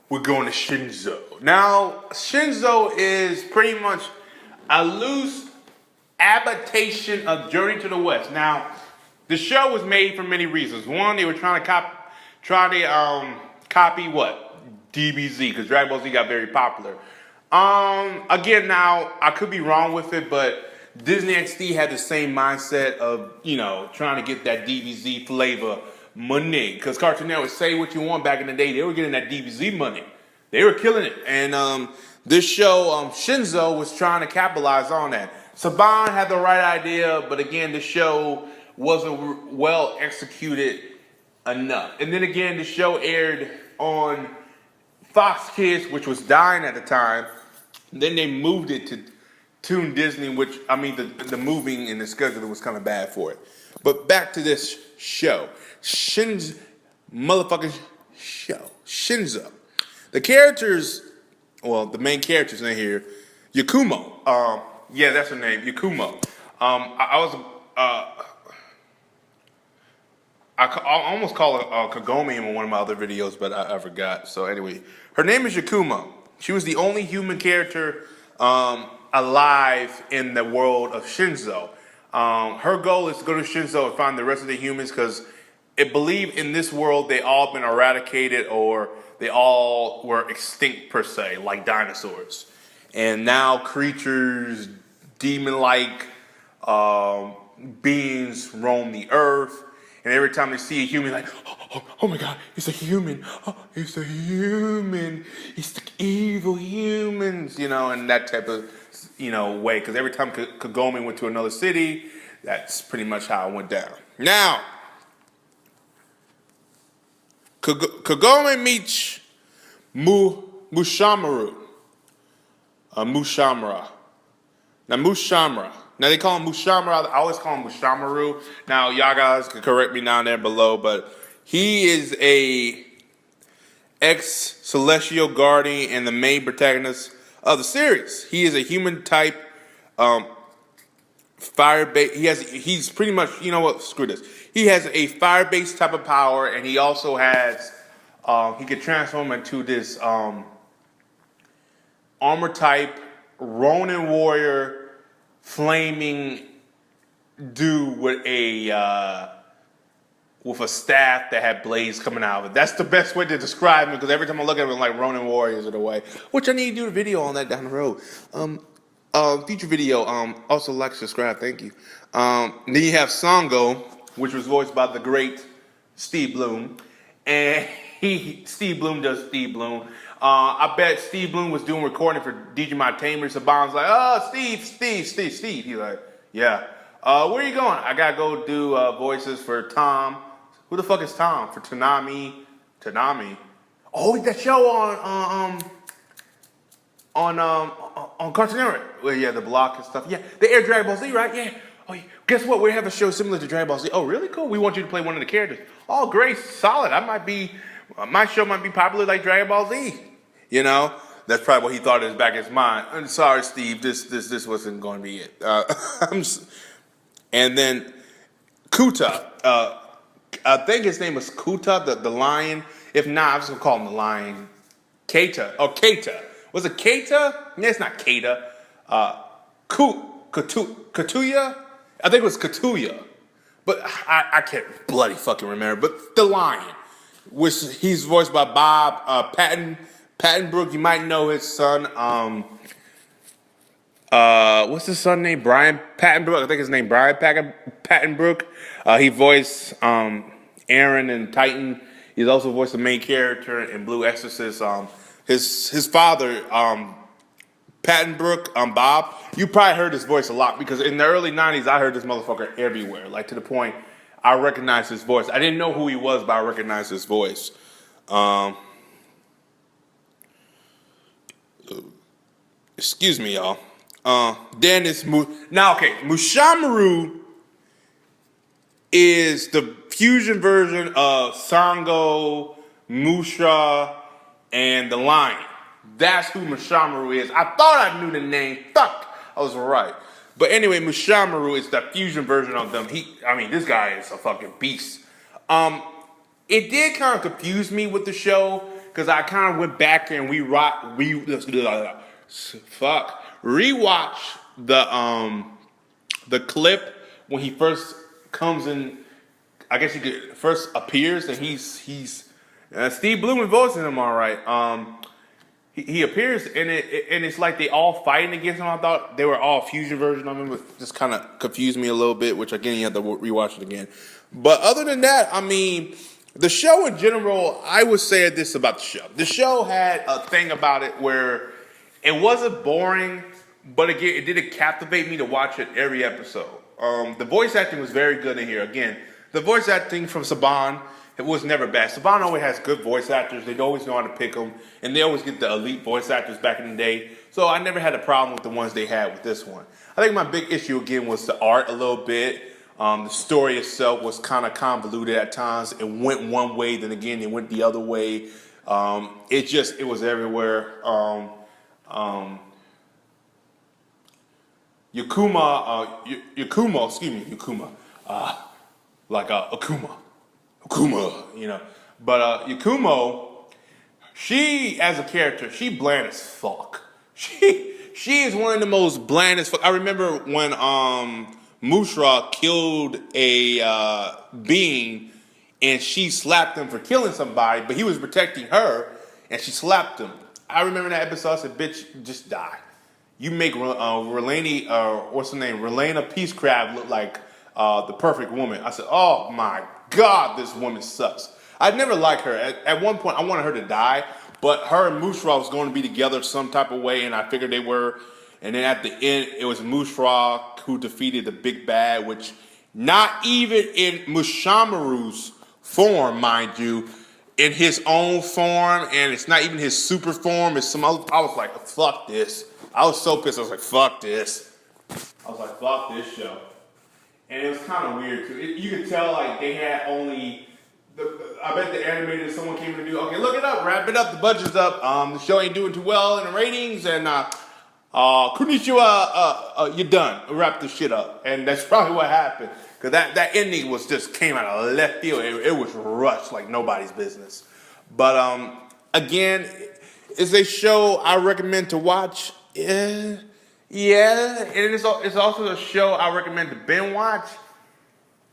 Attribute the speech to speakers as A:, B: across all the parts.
A: we're going to Shinzo. Now, Shinzo is pretty much a loose adaptation of Journey to the West. Now, the show was made for many reasons. One, they were trying to copy what? DBZ, because Dragon Ball Z got very popular. Again, now I could be wrong with it, but Disney XD had the same mindset of trying to get that DBZ flavor money. Because Cartoon Network, say what you want, back in the day, they were getting that DBZ money. They were killing it, and this show, Shinzo, was trying to capitalize on that. Saban had the right idea, but again, the show wasn't well executed enough. And then again, the show aired on Fox Kids, which was dying at the time. Then they moved it to Toon Disney, which, I mean, the moving and the schedule was kind of bad for it. But back to this show. Motherfucking show. Shinzo. The characters, well, the main characters in here, Yakumo. Yeah, that's her name, Yakumo. I almost call her Kagome in one of my other videos, but I forgot. So anyway, her name is Yakumo. She was the only human character alive in the world of Shinzo. Her goal is to go to Shinzo and find the rest of the humans, because it believed in this world they all been eradicated, or they all were extinct per se, like dinosaurs. And now creatures, demon-like beings roam the earth. And every time they see a human, like, oh my God, it's a human. Oh, it's a human. It's the evil humans, and that type of, way. Because every time Kagome went to another city, that's pretty much how it went down. Now, Kagome meets Mushamaru. Mushamra. Now, Mushamra. Now, they call him Mushamra. I always call him Mushamaru. Now, y'all guys can correct me down there below, but he is a ex-celestial guardian and the main protagonist of the series. He is a human type fire-based. He's pretty much, you know what, screw this. He has a fire-based type of power, and he also has, he could transform into this armor type, Ronin warrior, flaming dude with a staff that had blades coming out of it. That's the best way to describe him, because every time I look at him, I'm like, Ronin warriors are the way. Which I need to do a video on that down the road. Future video. Also like, subscribe. Thank you. Then you have Songo, which was voiced by the great Steve Bloom, and Steve Bloom does Steve Bloom. I bet Steve Bloom was doing recording for Digimon Tamers. Saban's like, oh, Steve. He's like, yeah. Where are you going? I gotta go do voices for Tom. Who the fuck is Tom? For Tanami. Oh, that show on Cartoon Network. Well, yeah, the block and stuff. Yeah, they air Dragon Ball Z, right? Yeah. Oh, yeah. Guess what? We have a show similar to Dragon Ball Z. Oh, really? Cool. We want you to play one of the characters. Oh, great, solid. My show might be popular like Dragon Ball Z. That's probably what he thought in his back of his mind. I'm sorry, Steve. This wasn't going to be it. And then Kuta. I think his name was Kuta, the lion. If not, I'm just gonna call him the lion. Keita. Oh, Keita. Was it Keita? No, it's not Keita. Katuya? I think it was Katuya. But I can't bloody fucking remember. But the lion, which he's voiced by Bob Pattenbrook. You might know his son. What's his son name? Brian Pattenbrook. I think his name Brian Pattenbrook. He voiced Aaron in Titan. He's also voiced the main character in Blue Exorcist. His father, Pattenbrook, Bob. You probably heard his voice a lot, because in the early 90s, I heard this motherfucker everywhere. Like, to the point I recognized his voice. I didn't know who he was, but I recognized his voice. Excuse me, y'all. Then it's Mushamaru is the fusion version of Sango, Mushra, and the lion. That's who Mushamaru is. I thought I knew the name. Fuck, I was right. But anyway, Mushamaru is the fusion version of them. This guy is a fucking beast. it did kind of confuse me with the show because I kind of went back and rewatch the clip when he first comes in. I guess you could first appears and he's Steve Blumen voicing him all right. He appears and it's like they all fighting against him. I thought they were all fusion version of him, but just kind of confused me a little bit. Which again, you have to rewatch it again. But other than that, I mean, the show in general, I would say this about the show. The show had a thing about it where it wasn't boring, but again, it didn't captivate me to watch it every episode. The voice acting was very good in here. Again, the voice acting from Saban, it was never bad. Saban always has good voice actors. They always know how to pick them, and they always get the elite voice actors back in the day. So I never had a problem with the ones they had with this one. I think my big issue again was the art a little bit. The story itself was kind of convoluted at times. It went one way, then again it went the other way. It was everywhere. Yakumo, like Akuma, you know. But Yakumo, she as a character, she bland as fuck. She is one of the most bland as fuck. I remember when Mushra killed a being and she slapped him for killing somebody, but he was protecting her and she slapped him. I remember that episode. I said, "Bitch, just die." You make what's her name, Relena Peace Crab look like the perfect woman. I said, "Oh my God, this woman sucks." I'd never liked her. At one point, I wanted her to die, but her and Mushra was going to be together some type of way, and I figured they were. And then at the end, it was Mushra who defeated the big bad, which not even in Mushamaru's form, mind you, in his own form, and it's not even his super form. It's some other. I was like, fuck this. I was so pissed. I was like, fuck this. I was like, fuck this show. And it was kind of weird too. You could tell like they had only. I bet the animator, someone came to do. Okay, look it up, wrap it up. The budget's up. The show ain't doing too well in the ratings, and Konnichiwa, you're done. Wrap this shit up, and that's probably what happened. Cause that ending was just came out of left field. It was rushed like nobody's business. But again, it's a show I recommend to watch. Yeah, and it's also a show I recommend to binge watch.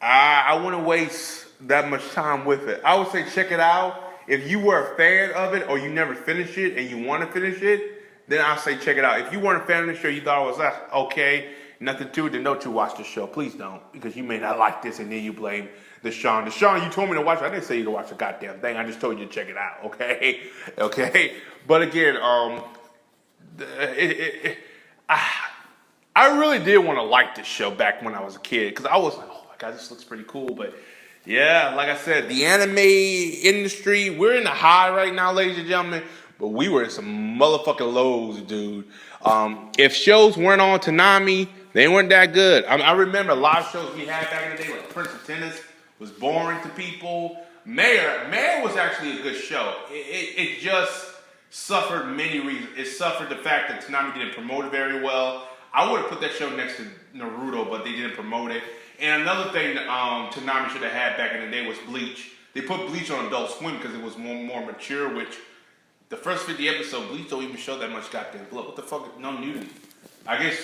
A: I wouldn't waste that much time with it. I would say check it out. If you were a fan of it or you never finished it and you want to finish it, then I'll say check it out. If you weren't a fan of the show, you thought it was okay, nothing to it, then don't you watch the show. Please don't, because you may not like this and then you blame Deshaun. Deshaun, you told me to watch it. I didn't say you to watch the goddamn thing. I just told you to check it out, okay? Okay? But again, I really did want to like this show back when I was a kid, because I was like, oh my God, this looks pretty cool. But yeah, like I said, the anime industry, we're in the high right now, ladies and gentlemen, but we were in some motherfucking lows, dude. If shows weren't on Toonami, they weren't that good. I remember a lot of shows we had back in the day, like Prince of Tennis was boring to people. Mayor was actually a good show. It just suffered many reasons. It suffered the fact that Toonami didn't promote it very well. I would have put that show next to Naruto, but they didn't promote it. And another thing that Toonami should have had back in the day was Bleach. They put Bleach on Adult Swim because it was more mature, which the first 50 episodes, Bleach don't even show that much goddamn blood. What the fuck? No nudity. I guess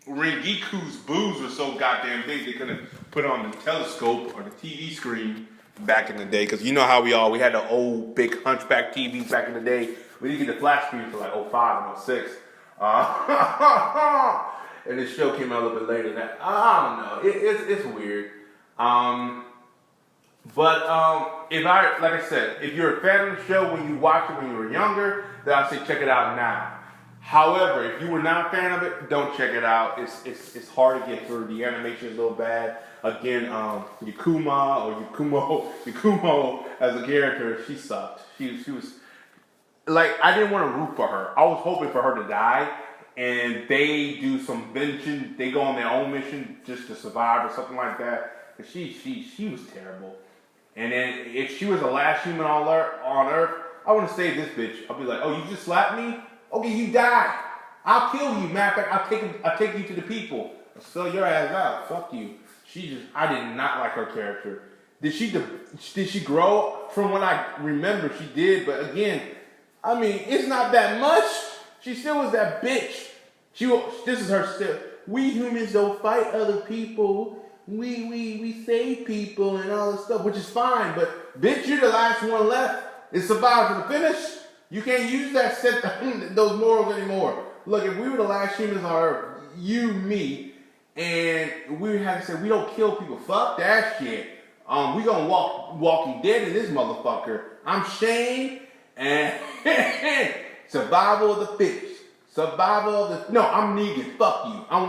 A: Rengiku's boobs were so goddamn big they couldn't put it on the telescope or the TV screen back in the day. Because you know how we had the old big hunchback TVs back in the day. We didn't get the flat screen until like 05 and 06. And this show came out a little bit later than that. I don't know. It's weird. But like I said, if you're a fan of the show when you watched it when you were younger, then I say check it out now. However, if you were not a fan of it, don't check it out. It's hard to get through. The animation is a little bad. Again, Yakumo as a character, she sucked. She was like, I didn't want to root for her. I was hoping for her to die, and they do some vengeance. They go on their own mission just to survive or something like that. But she was terrible. And then if she was the last human on Earth, I want to save this bitch. I'll be like, oh, you just slapped me? Okay, you die. I'll kill you. Matter of fact, I'll take you to the people. I'll sell your ass out. Fuck you. I did not like her character. Did she grow? From what I remember, she did. But again, I mean, it's not that much. She still was that bitch. This is her still. We humans don't fight other people. We save people and all this stuff, which is fine. But bitch, you're the last one left. It's survival to the finish. You can't use those morals anymore. Look, if we were the last humans on Earth, you, me, and we had to say we don't kill people. Fuck that shit. We gonna walking dead in this motherfucker. I'm Shane, and survival of the fittest. Survival of the. No, I'm Negan. Fuck you. I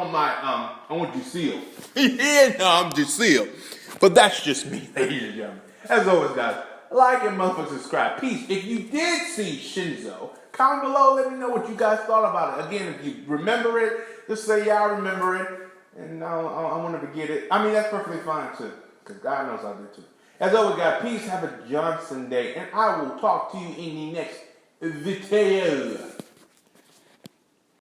A: want Lucille. Yeah, no, I'm Lucille. But that's just me, ladies and gentlemen. As always, guys, like and motherfucker subscribe. Peace. If you did see Shinzo, comment below. Let me know what you guys thought about it. Again, if you remember it, just say yeah, I remember it, and I want to forget it. I mean, that's perfectly fine too, because God knows I do too. As always, guys, peace. Have a Johnson day, and I will talk to you in the next video.